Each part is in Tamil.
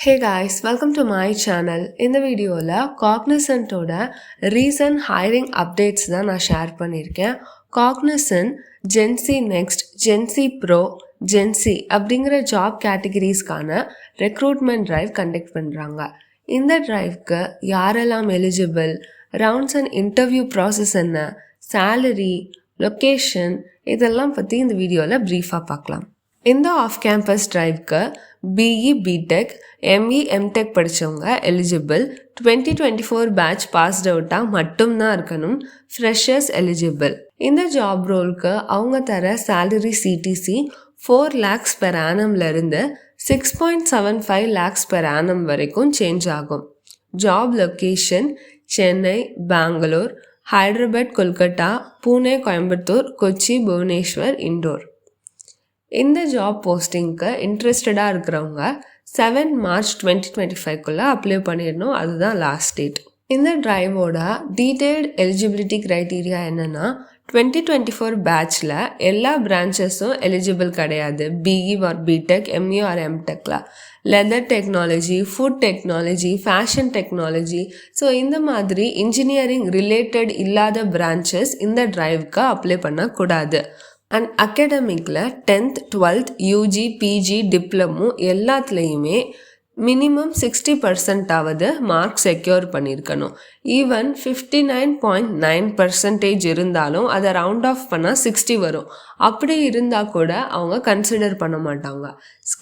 Hey guys, welcome to my channel. இந்த வீடியோவில் Cognizantோட recent hiring updates தான் நான் ஷேர் பண்ணியிருக்கேன். Cognizant Gen Z Next, Gen Z Pro, Gen Z அப்படிங்கிற ஜாப் கேட்டகரிஸ்க்கான ரெக்ரூட்மெண்ட் டிரைவ் கண்டக்ட் பண்ணுறாங்க. இந்த டிரைவ்க்கு யாரெல்லாம் eligible, rounds and interview process என்ன, சேலரி, லொக்கேஷன் இதெல்லாம் பற்றி இந்த வீடியோவில் ப்ரீஃபாக பார்க்கலாம். இந்த ஆஃப் கேம்பஸ் டிரைவ்க்கு பிஇ பிடெக் எம்இ எம்டெக் படித்தவங்க எலிஜிபிள், 2024 பேட்ச் பாஸ்ட் அவுட்டாக மட்டும்தான் இருக்கணும், ஃப்ரெஷர்ஸ் எலிஜிபிள். இந்த ஜாப் ரோலுக்கு அவங்க தர சேலரி சிடிசி 4 lakhs per annumலேருந்து 6.75 lakhs per annum வரைக்கும் சேஞ்ச் ஆகும். Job location Chennai, Bangalore, Hyderabad, Kolkata, Pune, Coimbatore, Kochi, Bhubaneswar, indoor. இந்த ஜாப் போஸ்டிங்க்கு இன்ட்ரெஸ்டடாக இருக்கிறவங்க 7 March 2025 அப்ளை பண்ணிடணும். அதுதான் லாஸ்ட் டேட். இந்த டிரைவோட டீட்டெயில்டு எலிஜிபிலிட்டி க்ரைட்டீரியா என்னென்னா, 2024 பேட்சில் எல்லா பிரான்ச்சஸும் எலிஜிபிள் கிடையாது. BE or BTech, ME or எம்டெக்கில் leather technology, food technology, fashion technology, so இந்த மாதிரி இன்ஜினியரிங் ரிலேட்டட் இல்லாத பிரான்ச்சஸ் இந்த டிரைவுக்கு அப்ளை பண்ணக்கூடாது. அண்ட் அகாடமிக்கில் 10th 12th UG PG diploma எல்லாத்துலேயுமே மினிமம் 60% மார்க் செக்யூர் பண்ணியிருக்கணும். ஈவன் 59.9% இருந்தாலும் அதை ரவுண்ட் ஆஃப் பண்ணால் 60 வரும். அப்படி இருந்தால் கூட அவங்க கன்சிடர் பண்ண மாட்டாங்க.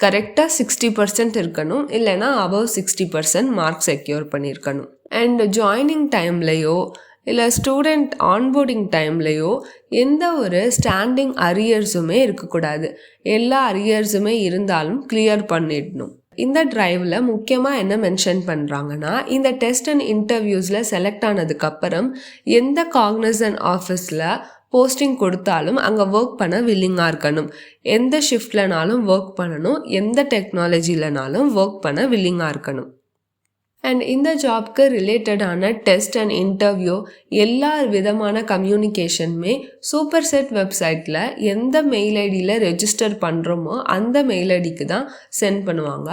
கரெக்டாக 60% இருக்கணும், இல்லைனா அபவ் 60% மார்க் செக்யூர் பண்ணியிருக்கணும். அண்ட் ஜாயினிங் டைம்லையோ இல்லை ஸ்டூடெண்ட் ஆன்போர்டிங் டைம்லையோ எந்த ஒரு ஸ்டாண்டிங் அரியர்ஸுமே இருக்கக்கூடாது. எல்லா அரியர்ஸுமே இருந்தாலும் கிளியர் பண்ணிடணும். இந்த டிரைவில் முக்கியமாக என்ன மென்ஷன் பண்ணுறாங்கன்னா, இந்த டெஸ்ட் அண்ட் இன்டர்வியூஸில் செலக்ட் ஆனதுக்கப்புறம் எந்த காக்னிசன்ட் ஆஃபீஸில் போஸ்டிங் கொடுத்தாலும் அங்கே ஒர்க் பண்ண வில்லிங்காக இருக்கணும். எந்த ஷிஃப்ட்லனாலும் ஒர்க் பண்ணணும், எந்த டெக்னாலஜிலனாலும் ஒர்க் பண்ண வில்லிங்காக இருக்கணும். அண்ட் இந்த ஜாப்க்கு ரிலேட்டடான டெஸ்ட் அண்ட் இன்டர்வியூ எல்லா விதமான கம்யூனிகேஷனுமே சூப்பர் செட் வெப்சைட்டில் எந்த மெயில் ஐடியில் ரெஜிஸ்டர் பண்ணுறோமோ அந்த மெயில் ஐடிக்கு தான் சென்ட் பண்ணுவாங்க.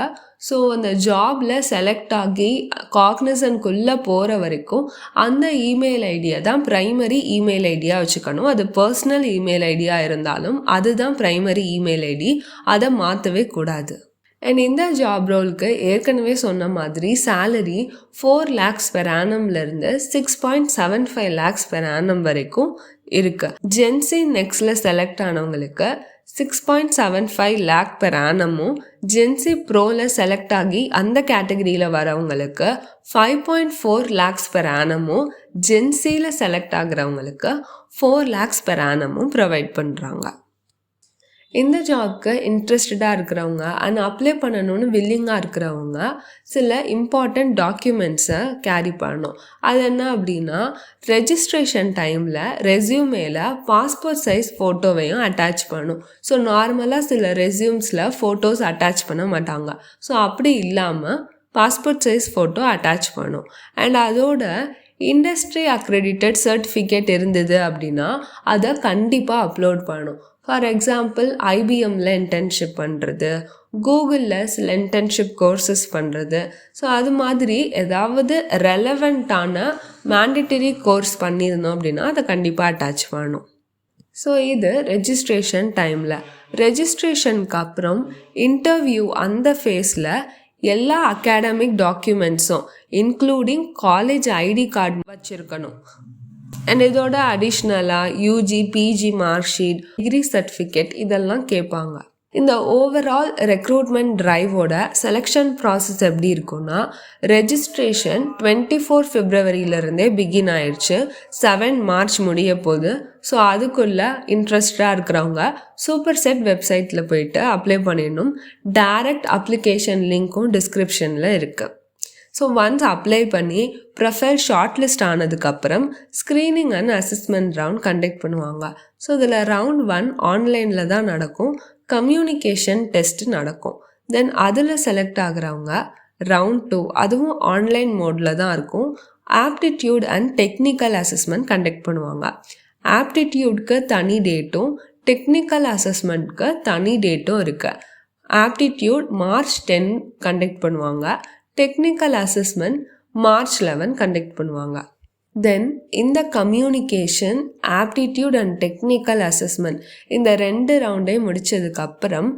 ஸோ அந்த ஜாபில் செலக்ட் ஆகி காக்னிசன்ட்குள்ளே போகிற வரைக்கும் அந்த இமெயில் ஐடியை தான் ப்ரைமரி இமெயில் ஐடியாக வச்சுக்கணும். அது பர்சனல் இமெயில் ஐடியாக இருந்தாலும் அதுதான் ப்ரைமரி இமெயில் ஐடி, அதை மாற்றவே கூடாது. அண்ட் இந்த ஜாப் ரோலுக்கு ஏற்கனவே சொன்ன மாதிரி சேலரி 4 lakhs per annumலேருந்து 6.75 lakhs per annum வரைக்கும் இருக்குது. ஜென்சி நெக்ஸ்டில் செலக்ட் ஆனவங்களுக்கு 6.75 lakh per annum-உம், ஜென்சி ப்ரோவில் செலக்ட் ஆகி அந்த கேட்டகரியில் வரவங்களுக்கு 5.4 lakhs per annum-உம், ஜென்சியில் செலக்ட் ஆகிறவங்களுக்கு 4 lakhs per annum-உம் ப்ரொவைட் பண்ணுறாங்க. இந்த ஜாப்க்கு இன்ட்ரெஸ்டடாக இருக்கிறவங்க அண்ட் அப்ளை பண்ணணும்னு வில்லிங்காக இருக்கிறவங்க சில இம்பார்ட்டண்ட் டாக்குமெண்ட்ஸை கேரி பண்ணணும். அது என்ன அப்படின்னா, ரெஜிஸ்ட்ரேஷன் டைமில் ரெஸ்யூமேல பாஸ்போர்ட் சைஸ் ஃபோட்டோவையும் அட்டாச் பண்ணணும். ஸோ நார்மலாக சில ரெஸ்யூம்ஸில் ஃபோட்டோஸ் அட்டாச் பண்ண மாட்டாங்க. ஸோ அப்படி இல்லாமல் பாஸ்போர்ட் சைஸ் ஃபோட்டோ அட்டாச் பண்ணணும். அண்ட் அதோட இண்டஸ்ட்ரி அக்ரெடிட்டட் சர்டிஃபிகேட் இருந்தது அப்படின்னா அதை கண்டிப்பாக அப்லோட் பண்ணணும். ஃபார் எக்ஸாம்பிள் ஐபிஎம்மில் இன்டர்ன்ஷிப் பண்ணுறது, கூகுளில் சில இன்டர்ன்ஷிப் கோர்சஸ் பண்ணுறது, ஸோ அது மாதிரி ஏதாவது ரெலவெண்ட்டான மேண்டட்டரி கோர்ஸ் பண்ணியிருந்தோம் அப்படின்னா அதை கண்டிப்பாக அட்டாச் பண்ணணும். ஸோ இது ரெஜிஸ்ட்ரேஷன் டைமில். ரெஜிஸ்ட்ரேஷனுக்கு அப்புறம் இன்டர்வியூ அந்த ஃபேஸில் எல்லா அகாடமிக் டாக்குமெண்ட்ஸும் இன்க்ளூடிங் காலேஜ் ஐடி கார்டு வச்சுருக்கணும். அண்ட் இதோட அடிஷ்னலாக UG PG mark sheet, degree certificate இதெல்லாம் கேட்பாங்க. இந்த ஓவரால் ரெக்ரூட்மெண்ட் டிரைவோட செலெக்ஷன் ப்ராசஸ் எப்படி இருக்குன்னா, ரெஜிஸ்ட்ரேஷன் 24 February பிகின் ஆயிடுச்சு, 7 March முடிய போகுது. ஸோ அதுக்குள்ளே இன்ட்ரெஸ்டாக இருக்கிறவங்க சூப்பர் செட் வெப்சைட்டில் போயிட்டு அப்ளை பண்ணிடணும். டைரக்ட் அப்ளிகேஷன் லிங்க்கும் டிஸ்கிரிப்ஷனில் இருக்குது. ஸோ ஒன்ஸ் அப்ளை பண்ணி ப்ரொஃபைல் ஷார்ட் லிஸ்ட் ஆனதுக்கப்புறம் screening and assessment round conduct பண்ணுவாங்க. ஸோ இதில் ரவுண்ட் 1 ஆன்லைனில் தான் நடக்கும். கம்யூனிகேஷன் டெஸ்ட் நடக்கும். தென் அதில் செலக்ட் ஆகிறவங்க ரவுண்ட் 2, அதுவும் ஆன்லைன் மோடில் தான் இருக்கும். Aptitude and technical assessment conduct பண்ணுவாங்க. ஆப்டிடியூட்க்கு தனி டேட்டும் டெக்னிக்கல் அசஸ்மெண்ட்க்கு தனி டேட்டும் இருக்குது. ஆப்டிடியூட் மார்ச் 10 கண்டக்ட் பண்ணுவாங்க. டெக்னிக்கல் அசஸ்மெண்ட் மார்ச் 11 கண்டக்ட் பண்ணுவாங்க. தென் இந்த communication, aptitude and technical assessment இந்த 2 ரவுண்டையும் முடித்ததுக்கப்புறம்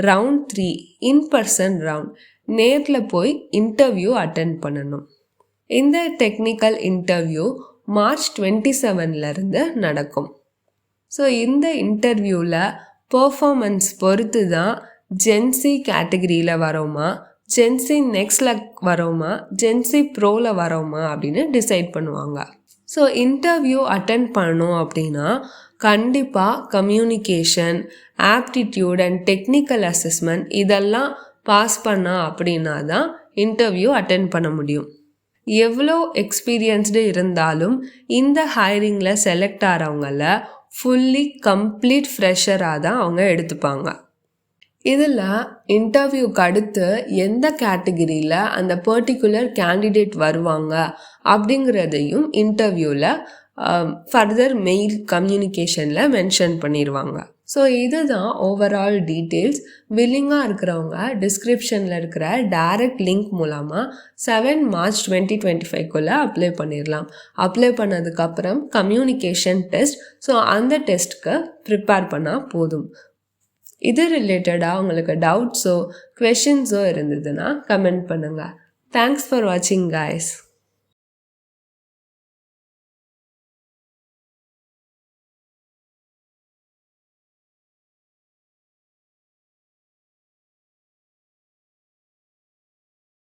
ரவுண்ட் 3 இன்பர்சன் ரவுண்ட், நேரில் போய் இன்டர்வியூ அட்டென்ட் பண்ணணும். இந்த டெக்னிக்கல் இன்டர்வியூ மார்ச் 27 நடக்கும். ஸோ இந்த இன்டர்வியூவில் பர்ஃபார்மன்ஸ் பொறுத்து தான் ஜென்சி கேட்டகரியில் வரோமா, ஜென்சி நெக்ஸ்டில் வரோமா, ஜென்சி ப்ரோவில் வரோமா அப்படின்னு டிசைட் பண்ணுவாங்க. ஸோ இன்டர்வியூ அட்டென்ட் பண்ணணும் அப்படின்னா கண்டிப்பாக communication, aptitude and technical assessment இதெல்லாம் பாஸ் பண்ணா அப்படின்னா தான் இன்டர்வியூ அட்டென்ட் பண்ண முடியும். எவ்வளோ எக்ஸ்பீரியன்ஸ்டு இருந்தாலும் இந்த ஹைரிங்கில் செலக்ட் ஆகிறவங்கள ஃபுல்லி கம்ப்ளீட் ஃப்ரெஷராக தான் அவங்க எடுத்துப்பாங்க. இதில் இன்டர்வியூக்கு அடுத்து எந்த கேட்டகிரியில் அந்த பர்டிகுலர் கேண்டிடேட் வருவாங்க அப்படிங்கிறதையும் இன்டர்வியூவில் ஃபர்தர் மெயில் கம்யூனிகேஷனில் மென்ஷன் பண்ணிடுவாங்க. ஸோ இதுதான் ஓவரால் டீட்டெயில்ஸ். வில்லிங்காக இருக்கிறவங்க டிஸ்கிரிப்ஷனில் இருக்கிற டைரக்ட் லிங்க் மூலமாக 7 மார்ச் 2025 அப்ளை பண்ணிடலாம். அப்ளை பண்ணதுக்கப்புறம் கம்யூனிகேஷன் டெஸ்ட், ஸோ அந்த டெஸ்ட்டுக்கு ப்ரிப்பேர் பண்ணால் போதும். இது ரிலேட்டடாக உங்களுக்கு டவுட்ஸோ குவெஷன்ஸோ இருந்ததுன்னா கமெண்ட் பண்ணுங்கள். தேங்க்ஸ் ஃபார் வாட்சிங் கைஸ்.